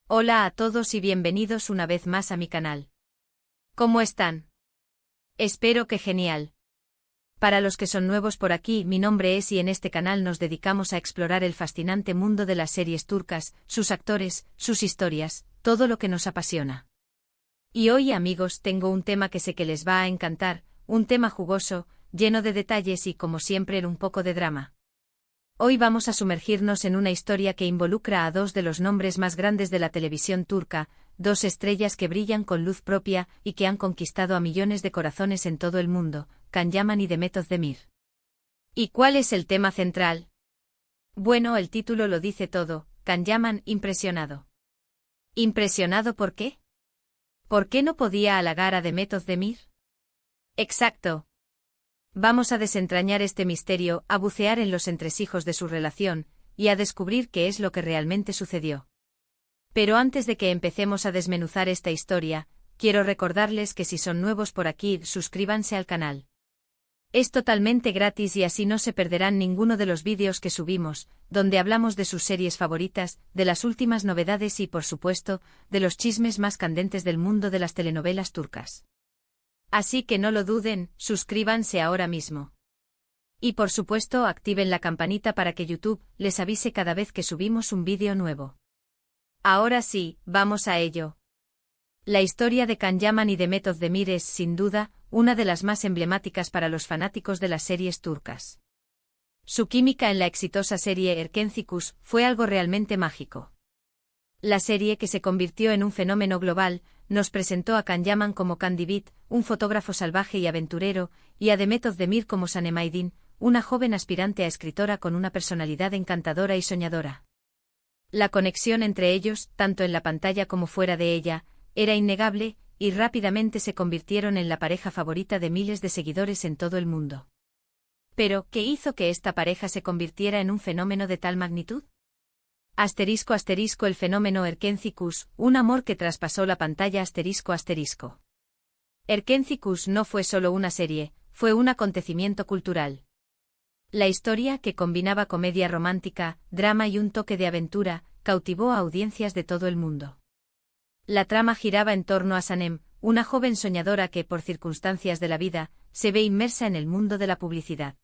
Hola a todos y bienvenidos una vez más a mi canal. ¿Cómo están? Espero que genial. Para los que son nuevos por aquí, mi nombre es y en este canal nos dedicamos a explorar el fascinante mundo de las series turcas, sus actores, sus historias, todo lo que nos apasiona. Y hoy, amigos, tengo un tema que sé que les va a encantar, un tema jugoso, lleno de detalles y como siempre un poco de drama. Hoy vamos a sumergirnos en una historia que involucra a dos de los nombres más grandes de la televisión turca, dos estrellas que brillan con luz propia y que han conquistado a millones de corazones en todo el mundo, Can Yaman y Demet Özdemir. ¿Y cuál es el tema central? Bueno, el título lo dice todo, Can Yaman impresionado. ¿Impresionado por qué? ¿Por qué no podía halagar a Demet Özdemir? Exacto. Vamos a desentrañar este misterio, a bucear en los entresijos de su relación, y a descubrir qué es lo que realmente sucedió. Pero antes de que empecemos a desmenuzar esta historia, quiero recordarles que si son nuevos por aquí, suscríbanse al canal. Es totalmente gratis y así no se perderán ninguno de los vídeos que subimos, donde hablamos de sus series favoritas, de las últimas novedades y, por supuesto, de los chismes más candentes del mundo de las telenovelas turcas. Así que no lo duden, suscríbanse ahora mismo. Y por supuesto activen la campanita para que YouTube les avise cada vez que subimos un vídeo nuevo. Ahora sí, vamos a ello. La historia de Can Yaman y Demet Özdemir es, sin duda, una de las más emblemáticas para los fanáticos de las series turcas. Su química en la exitosa serie Erkenci fue algo realmente mágico. La serie, que se convirtió en un fenómeno global, nos presentó a Can Yaman como Can Divit, un fotógrafo salvaje y aventurero, y a Demet Özdemir como Sanem Aydin, una joven aspirante a escritora con una personalidad encantadora y soñadora. La conexión entre ellos, tanto en la pantalla como fuera de ella, era innegable, y rápidamente se convirtieron en la pareja favorita de miles de seguidores en todo el mundo. Pero, ¿qué hizo que esta pareja se convirtiera en un fenómeno de tal magnitud? *** El fenómeno Erkenci, un amor que traspasó la pantalla ***. Erkenci no fue solo una serie, fue un acontecimiento cultural. La historia, que combinaba comedia romántica, drama y un toque de aventura, cautivó a audiencias de todo el mundo. La trama giraba en torno a Sanem, una joven soñadora que, por circunstancias de la vida, se ve inmersa en el mundo de la publicidad.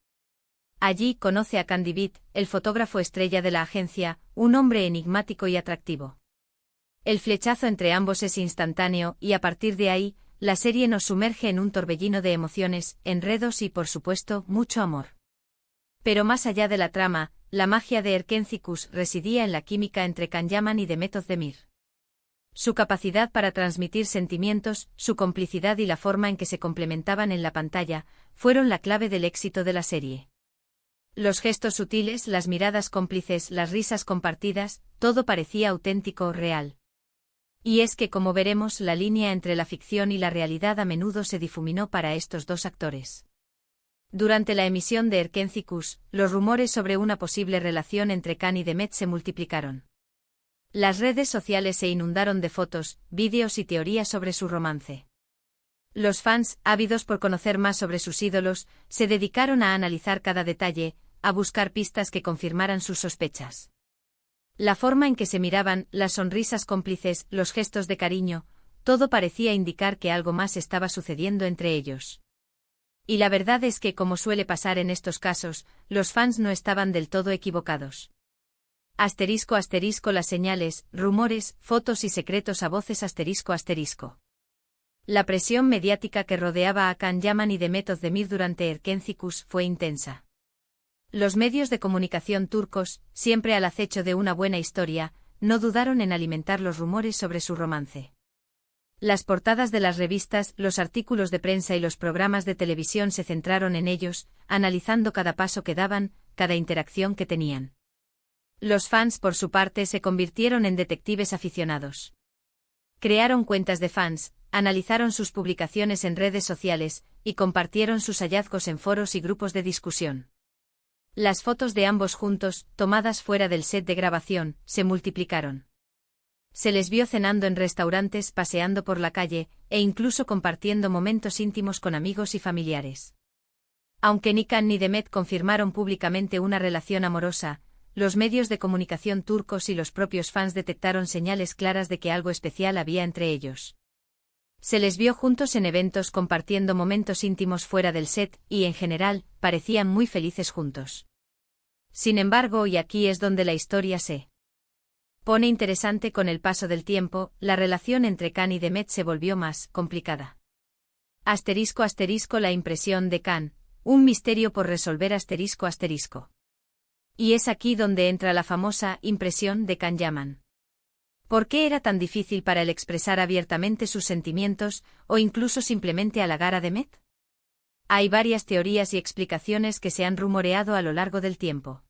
Allí conoce a Can Divit, el fotógrafo estrella de la agencia, un hombre enigmático y atractivo. El flechazo entre ambos es instantáneo y a partir de ahí, la serie nos sumerge en un torbellino de emociones, enredos y, por supuesto, mucho amor. Pero más allá de la trama, la magia de Erkenci residía en la química entre Can Yaman y Demet Özdemir. Su capacidad para transmitir sentimientos, su complicidad y la forma en que se complementaban en la pantalla, fueron la clave del éxito de la serie. Los gestos sutiles, las miradas cómplices, las risas compartidas, todo parecía auténtico, real. Y es que, como veremos, la línea entre la ficción y la realidad a menudo se difuminó para estos dos actores. Durante la emisión de Erkenci, los rumores sobre una posible relación entre Can y Demet se multiplicaron. Las redes sociales se inundaron de fotos, vídeos y teorías sobre su romance. Los fans, ávidos por conocer más sobre sus ídolos, se dedicaron a analizar cada detalle, a buscar pistas que confirmaran sus sospechas. La forma en que se miraban, las sonrisas cómplices, los gestos de cariño, todo parecía indicar que algo más estaba sucediendo entre ellos. Y la verdad es que, como suele pasar en estos casos, los fans no estaban del todo equivocados. *** Las señales, rumores, fotos y secretos a voces ***. La presión mediática que rodeaba a Can Yaman y Demet Özdemir durante Erkenci fue intensa. Los medios de comunicación turcos, siempre al acecho de una buena historia, no dudaron en alimentar los rumores sobre su romance. Las portadas de las revistas, los artículos de prensa y los programas de televisión se centraron en ellos, analizando cada paso que daban, cada interacción que tenían. Los fans, por su parte, se convirtieron en detectives aficionados. Crearon cuentas de fans, analizaron sus publicaciones en redes sociales, y compartieron sus hallazgos en foros y grupos de discusión. Las fotos de ambos juntos, tomadas fuera del set de grabación, se multiplicaron. Se les vio cenando en restaurantes, paseando por la calle, e incluso compartiendo momentos íntimos con amigos y familiares. Aunque ni Can ni Demet confirmaron públicamente una relación amorosa, los medios de comunicación turcos y los propios fans detectaron señales claras de que algo especial había entre ellos. Se les vio juntos en eventos compartiendo momentos íntimos fuera del set y, en general, parecían muy felices juntos. Sin embargo, y aquí es donde la historia se pone interesante con el paso del tiempo, la relación entre Can y Demet se volvió más complicada. *** La impresión de Can, un misterio por resolver ***. Y es aquí donde entra la famosa impresión de Can Yaman. ¿Por qué era tan difícil para él expresar abiertamente sus sentimientos, o incluso simplemente halagar a Demet? Hay varias teorías y explicaciones que se han rumoreado a lo largo del tiempo.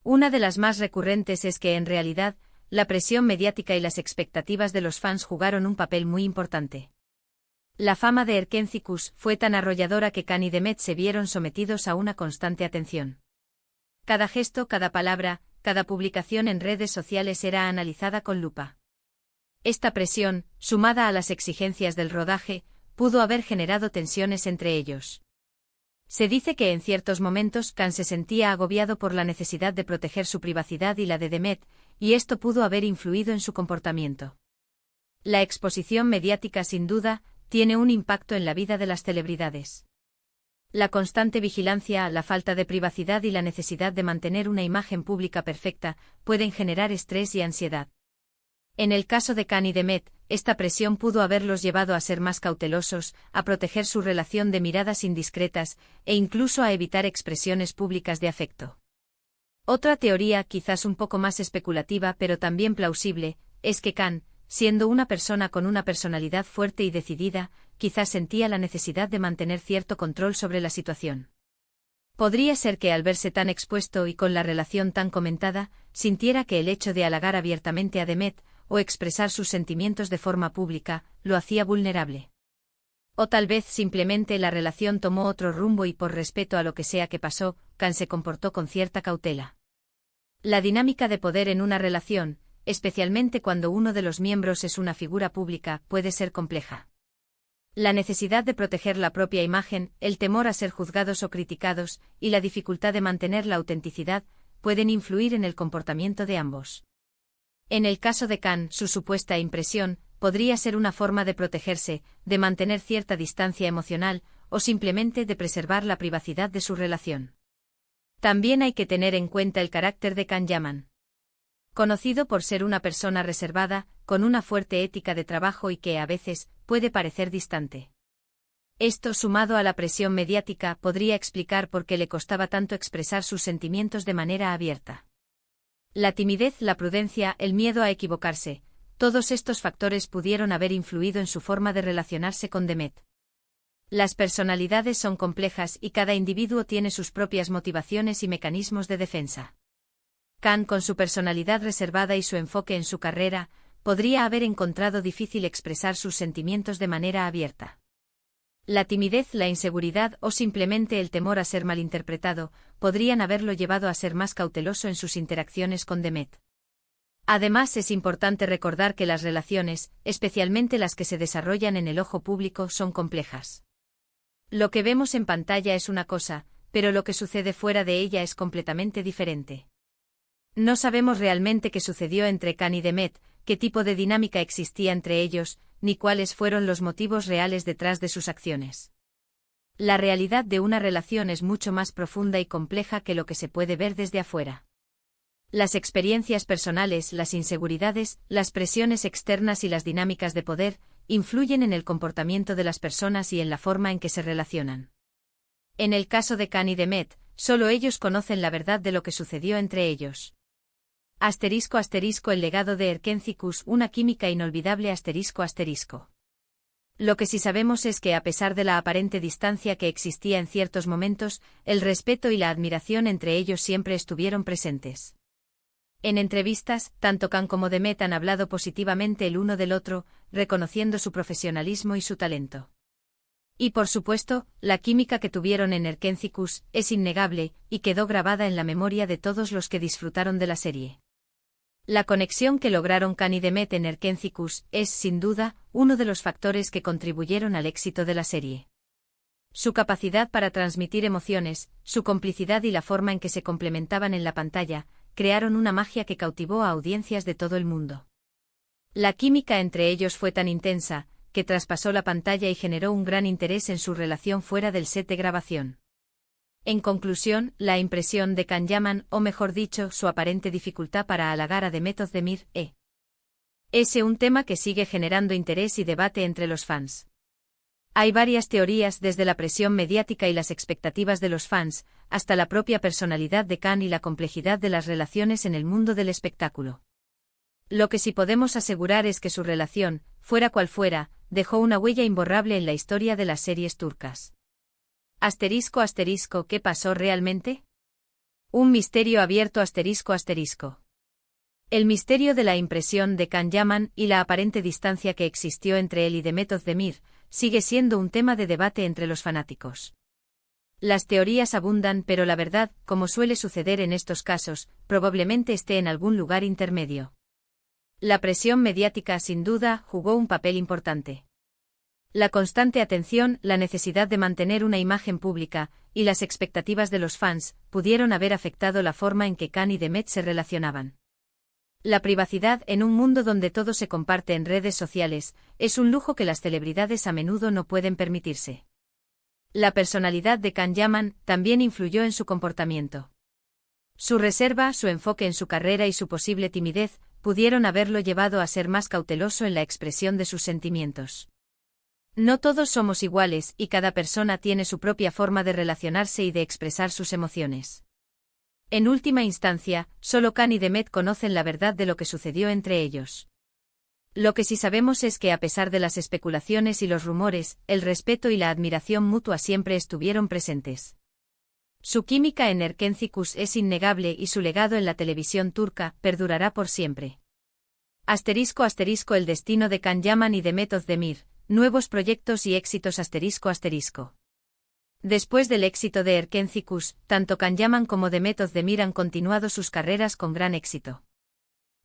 Una de las más recurrentes es que en realidad, la presión mediática y las expectativas de los fans jugaron un papel muy importante. La fama de Erkenci fue tan arrolladora que Can y Demet se vieron sometidos a una constante atención. Cada gesto, cada palabra, cada publicación en redes sociales era analizada con lupa. Esta presión, sumada a las exigencias del rodaje, pudo haber generado tensiones entre ellos. Se dice que en ciertos momentos Can se sentía agobiado por la necesidad de proteger su privacidad y la de Demet, y esto pudo haber influido en su comportamiento. La exposición mediática sin duda tiene un impacto en la vida de las celebridades. La constante vigilancia, la falta de privacidad y la necesidad de mantener una imagen pública perfecta pueden generar estrés y ansiedad. En el caso de Can y Demet, esta presión pudo haberlos llevado a ser más cautelosos, a proteger su relación de miradas indiscretas, e incluso a evitar expresiones públicas de afecto. Otra teoría, quizás un poco más especulativa pero también plausible, es que Can, siendo una persona con una personalidad fuerte y decidida, quizás sentía la necesidad de mantener cierto control sobre la situación. Podría ser que al verse tan expuesto y con la relación tan comentada, sintiera que el hecho de halagar abiertamente a Demet, o expresar sus sentimientos de forma pública, lo hacía vulnerable. O tal vez simplemente la relación tomó otro rumbo y por respeto a lo que sea que pasó, Can se comportó con cierta cautela. La dinámica de poder en una relación, especialmente cuando uno de los miembros es una figura pública, puede ser compleja. La necesidad de proteger la propia imagen, el temor a ser juzgados o criticados, y la dificultad de mantener la autenticidad, pueden influir en el comportamiento de ambos. En el caso de Can, su supuesta impresión podría ser una forma de protegerse, de mantener cierta distancia emocional, o simplemente de preservar la privacidad de su relación. También hay que tener en cuenta el carácter de Can Yaman. Conocido por ser una persona reservada, con una fuerte ética de trabajo y que, a veces, puede parecer distante. Esto, sumado a la presión mediática, podría explicar por qué le costaba tanto expresar sus sentimientos de manera abierta. La timidez, la prudencia, el miedo a equivocarse, todos estos factores pudieron haber influido en su forma de relacionarse con Demet. Las personalidades son complejas y cada individuo tiene sus propias motivaciones y mecanismos de defensa. Can, con su personalidad reservada y su enfoque en su carrera, podría haber encontrado difícil expresar sus sentimientos de manera abierta. La timidez, la inseguridad o simplemente el temor a ser malinterpretado, podrían haberlo llevado a ser más cauteloso en sus interacciones con Demet. Además, es importante recordar que las relaciones, especialmente las que se desarrollan en el ojo público, son complejas. Lo que vemos en pantalla es una cosa, pero lo que sucede fuera de ella es completamente diferente. No sabemos realmente qué sucedió entre Can y Demet, qué tipo de dinámica existía entre ellos, ni cuáles fueron los motivos reales detrás de sus acciones. La realidad de una relación es mucho más profunda y compleja que lo que se puede ver desde afuera. Las experiencias personales, las inseguridades, las presiones externas y las dinámicas de poder, influyen en el comportamiento de las personas y en la forma en que se relacionan. En el caso de Can y Demet, solo ellos conocen la verdad de lo que sucedió entre ellos. *** El legado de Erkenci, una química inolvidable ***. Lo que sí sabemos es que a pesar de la aparente distancia que existía en ciertos momentos, el respeto y la admiración entre ellos siempre estuvieron presentes. En entrevistas, tanto Can como Demet han hablado positivamente el uno del otro, reconociendo su profesionalismo y su talento. Y por supuesto, la química que tuvieron en Erkenci es innegable, y quedó grabada en la memoria de todos los que disfrutaron de la serie. La conexión que lograron Can y Demet en Erkenci es, sin duda, uno de los factores que contribuyeron al éxito de la serie. Su capacidad para transmitir emociones, su complicidad y la forma en que se complementaban en la pantalla, crearon una magia que cautivó a audiencias de todo el mundo. La química entre ellos fue tan intensa, que traspasó la pantalla y generó un gran interés en su relación fuera del set de grabación. En conclusión, la impresión de Can Yaman, o mejor dicho, su aparente dificultad para halagar a Demet Özdemir, es un tema que sigue generando interés y debate entre los fans. Hay varias teorías, desde la presión mediática y las expectativas de los fans, hasta la propia personalidad de Can y la complejidad de las relaciones en el mundo del espectáculo. Lo que sí podemos asegurar es que su relación, fuera cual fuera, dejó una huella imborrable en la historia de las series turcas. ***, ¿qué pasó realmente? Un misterio abierto ***. El misterio de la impresión de Can Yaman y la aparente distancia que existió entre él y Demet Özdemir sigue siendo un tema de debate entre los fanáticos. Las teorías abundan, pero la verdad, como suele suceder en estos casos, probablemente esté en algún lugar intermedio. La presión mediática, sin duda, jugó un papel importante. La constante atención, la necesidad de mantener una imagen pública, y las expectativas de los fans, pudieron haber afectado la forma en que Can y Demet se relacionaban. La privacidad en un mundo donde todo se comparte en redes sociales, es un lujo que las celebridades a menudo no pueden permitirse. La personalidad de Can Yaman también influyó en su comportamiento. Su reserva, su enfoque en su carrera y su posible timidez, pudieron haberlo llevado a ser más cauteloso en la expresión de sus sentimientos. No todos somos iguales y cada persona tiene su propia forma de relacionarse y de expresar sus emociones. En última instancia, solo Can y Demet conocen la verdad de lo que sucedió entre ellos. Lo que sí sabemos es que a pesar de las especulaciones y los rumores, el respeto y la admiración mutua siempre estuvieron presentes. Su química en Erkenci es innegable y su legado en la televisión turca perdurará por siempre. ***, el destino de Can Yaman y Demet Özdemir, nuevos proyectos y éxitos ***. Después del éxito de Erkenci, tanto Can Yaman como Demet Özdemir han continuado sus carreras con gran éxito.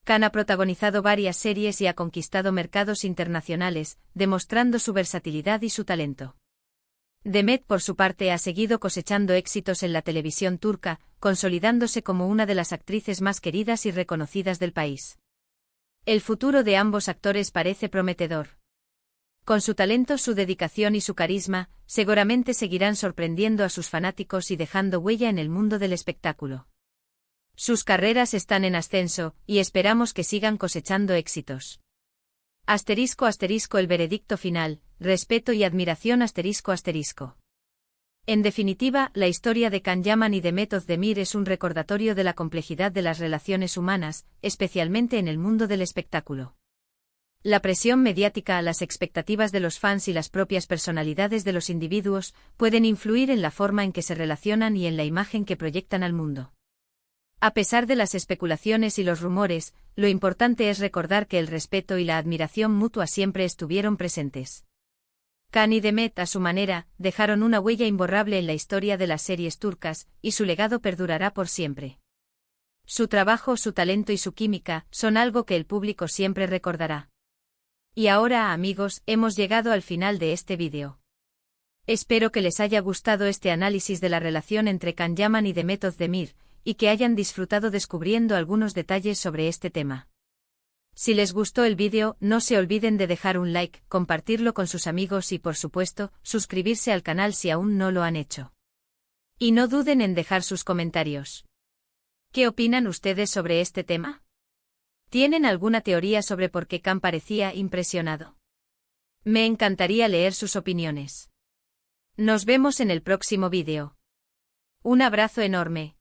Can ha protagonizado varias series y ha conquistado mercados internacionales, demostrando su versatilidad y su talento. Demet, por su parte, ha seguido cosechando éxitos en la televisión turca, consolidándose como una de las actrices más queridas y reconocidas del país. El futuro de ambos actores parece prometedor. Con su talento, su dedicación y su carisma, seguramente seguirán sorprendiendo a sus fanáticos y dejando huella en el mundo del espectáculo. Sus carreras están en ascenso, y esperamos que sigan cosechando éxitos. ***, el veredicto final, respeto y admiración ***. En definitiva, la historia de Can Yaman y Demet Özdemir es un recordatorio de la complejidad de las relaciones humanas, especialmente en el mundo del espectáculo. La presión mediática, las expectativas de los fans y las propias personalidades de los individuos pueden influir en la forma en que se relacionan y en la imagen que proyectan al mundo. A pesar de las especulaciones y los rumores, lo importante es recordar que el respeto y la admiración mutua siempre estuvieron presentes. Can y Demet, a su manera, dejaron una huella imborrable en la historia de las series turcas, y su legado perdurará por siempre. Su trabajo, su talento y su química son algo que el público siempre recordará. Y ahora, amigos, hemos llegado al final de este vídeo. Espero que les haya gustado este análisis de la relación entre Can Yaman y Demet Özdemir, y que hayan disfrutado descubriendo algunos detalles sobre este tema. Si les gustó el vídeo, no se olviden de dejar un like, compartirlo con sus amigos y, por supuesto, suscribirse al canal si aún no lo han hecho. Y no duden en dejar sus comentarios. ¿Qué opinan ustedes sobre este tema? ¿Tienen alguna teoría sobre por qué Can parecía impresionado? Me encantaría leer sus opiniones. Nos vemos en el próximo vídeo. Un abrazo enorme.